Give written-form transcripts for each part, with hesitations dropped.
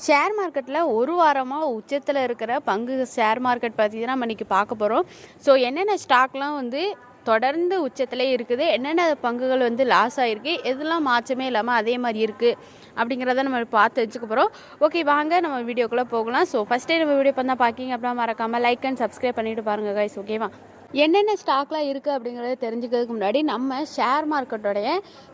Share மார்க்கெட்டில் ஒரு வாரமாக உச்சத்தில் இருக்கிற பங்கு ஷேர் மார்க்கெட் பற்றி தான் நம்ம இன்றைக்கி பார்க்க போகிறோம். ஸோ என்னென்ன ஸ்டாக்லாம் வந்து தொடர்ந்து உச்சத்திலே இருக்குது, என்னென்ன பங்குகள் வந்து லாஸ் ஆகிருக்கு, எதெல்லாம் மாற்றமே இல்லாமல் அதே மாதிரி இருக்குது அப்படிங்கிறத நம்ம பார்த்து வச்சுக்க போகிறோம். ஓகே, வாங்க நம்ம வீடியோக்குள்ளே போகலாம். ஸோ ஃபஸ்ட்டே நம்ம வீடியோ பண்ணால் பார்க்கிங்க அப்படின்னா மறக்காமல் லைக் அண்ட் சப்ஸ்கிரைப் பண்ணிவிட்டு பாருங்கள் கைஸ். ஓகேவா? என்னென்ன ஸ்டாக்லாம் இருக்குது அப்படிங்கிறத தெரிஞ்சுக்கிறதுக்கு முன்னாடி நம்ம ஷேர் மார்க்கெட்டோடைய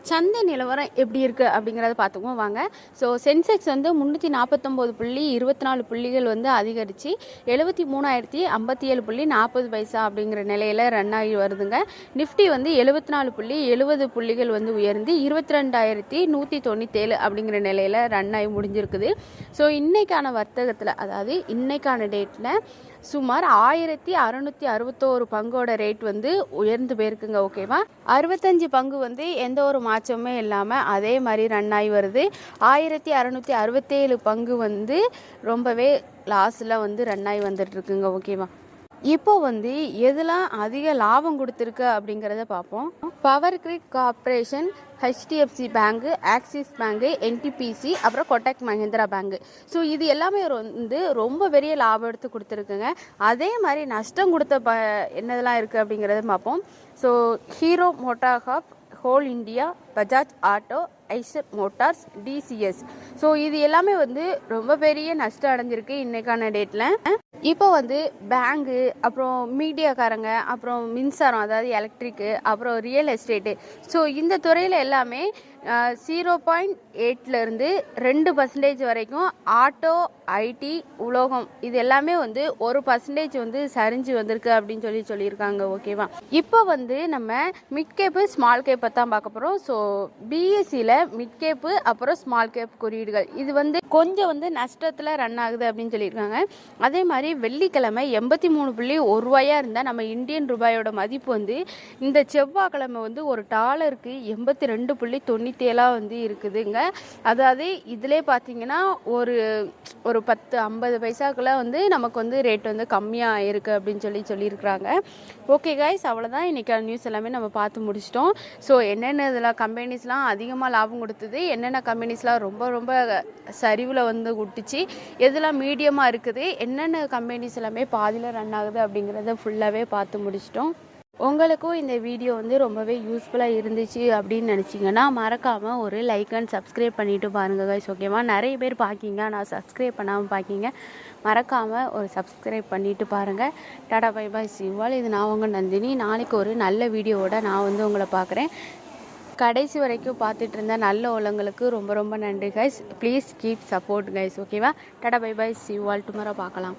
சந்தை நிலவரம் எப்படி இருக்குது அப்படிங்கிறத பார்த்துக்குவோம் வாங்க. ஸோ சென்செக்ஸ் வந்து 349.24 புள்ளிகள் வந்து அதிகரித்து 73,057.40 அப்படிங்கிற நிலையில் ரன் ஆகி வருதுங்க. நிஃப்டி வந்து 74.70 புள்ளிகள் வந்து உயர்ந்து 22,197 அப்படிங்கிற நிலையில் ரன் ஆகி முடிஞ்சிருக்குது. ஸோ இன்றைக்கான வர்த்தகத்தில், அதாவது இன்றைக்கான டேட்டில் சுமார் 1,661 பங்கோட ரேட் வந்து உயர்ந்து போயிருக்குங்க. ஓகேவா? 65 பங்கு வந்து எந்த ஒரு மாற்றமே இல்லாமல் அதே மாதிரி ரன் ஆகி வருது. 1,667 பங்கு வந்து ரொம்பவே லாஸில் வந்து ரன் ஆகி வந்துட்டு இருக்குங்க. ஓகேவா? இப்போ வந்து எதெல்லாம் அதிக லாபம் கொடுத்துருக்கு அப்படிங்கிறத பார்ப்போம். Power grid corporation, HDFC bank, axis bank, NTPC, அப்புறம் கொட்டக் மஹிந்திரா பேங்கு. ஸோ இது எல்லாமே வந்து ரொம்ப பெரிய லாபம் எடுத்து கொடுத்துருக்குங்க. அதே மாதிரி நஷ்டம் கொடுத்த என்னதெல்லாம் இருக்குது அப்படிங்கிறத பார்ப்போம். So Hero MotoCorp, Coal India, Bajaj Auto, Eicher Motors, TCS. So இது எல்லாமே வந்து ரொம்ப பெரிய நஷ்டம் அடைஞ்சிருக்கு இன்றைக்கான டேட்டில். இப்போ வந்து பேங்கு, அப்புறம் மீடியாக்காரங்க, அப்புறம் மின்சாரம், அதாவது எலக்ட்ரிக்கு, அப்புறம் ரியல் எஸ்டேட்டு, ஸோ இந்த துறையில் எல்லாமே 0.8லேருந்து 2% வரைக்கும் ஆட்டோ, ஐடி, உலோகம் இது எல்லாமே வந்து 1% வந்து சரிஞ்சு வந்திருக்கு அப்படின்னு சொல்லியிருக்காங்க. ஓகேவா? இப்போ வந்து நம்ம மிட் கேப்பு, ஸ்மால் கேப்பை தான் பார்க்க போகிறோம். ஸோ பிஎஸ்சியில் மிட் கேப்பு, அப்புறம் ஸ்மால் கேப் குறியீடுகள் இது வந்து கொஞ்சம் வந்து நஷ்டத்தில் ரன் ஆகுது அப்படின்னு சொல்லியிருக்காங்க. அதே மாதிரி வெள்ளிக்கிழமை 83.1 ரூபாயாக இருந்தால் நம்ம இந்தியன் ரூபாயோட மதிப்பு வந்து இந்த செவ்வாய்க்கிழமை வந்து ஒரு டாலருக்கு 82.97 வந்து இருக்குதுங்க. அதாவது இதிலே பார்த்தீங்கன்னா ஒரு 10-50 பைசாக்குள்ள வந்து நமக்கு வந்து ரேட் வந்து கம்மியாக இருக்குது அப்படின்னு சொல்லியிருக்கிறாங்க. ஓகே கைஸ், அவ்வளோதான் இன்றைக்கான நியூஸ் எல்லாமே நம்ம பார்த்து முடிச்சிட்டோம். ஸோ என்னென்ன இதில் கம்பெனிஸ்லாம் அதிகமாக லாபம் கொடுத்தது, என்னென்ன கம்பெனிஸ்லாம் ரொம்ப சரிவில் வந்து விட்டுச்சு, எதெல்லாம் மீடியமாக இருக்குது, என்னென்ன கம்பெனிஸ் எல்லாமே பாதியில் ரன் ஆகுது அப்படிங்கிறத ஃபுல்லாகவே பார்த்து முடிச்சிட்டோம். உங்களுக்கும் இந்த வீடியோ வந்து ரொம்பவே யூஸ்ஃபுல்லாக இருந்துச்சு அப்படின்னு நினச்சிங்கன்னா மறக்காமல் ஒரு லைக் அண்ட் சப்ஸ்கிரைப் பண்ணிவிட்டு பாருங்கள் கைஸ். ஓகேவா? நிறைய பேர் பார்க்கிங்க, நான் சப்ஸ்கிரைப் பண்ணாமல் பார்க்கிங்க. மறக்காமல் ஒரு சப்ஸ்கிரைப் பண்ணிவிட்டு பாருங்கள். டாடா பை பாய், சிவால். இது நான் உங்கள் நந்தினி. நாளைக்கு ஒரு நல்ல வீடியோவோட நான் வந்து உங்களை பார்க்குறேன். கடைசி வரைக்கும் பார்த்துட்டு இருந்த நல்ல உள்ளங்களுக்கு ரொம்ப நன்றி guys. Please keep support guys. ஓகேவா? டாடா பை பாய், சிவால். டுமாரோ பார்க்கலாம்.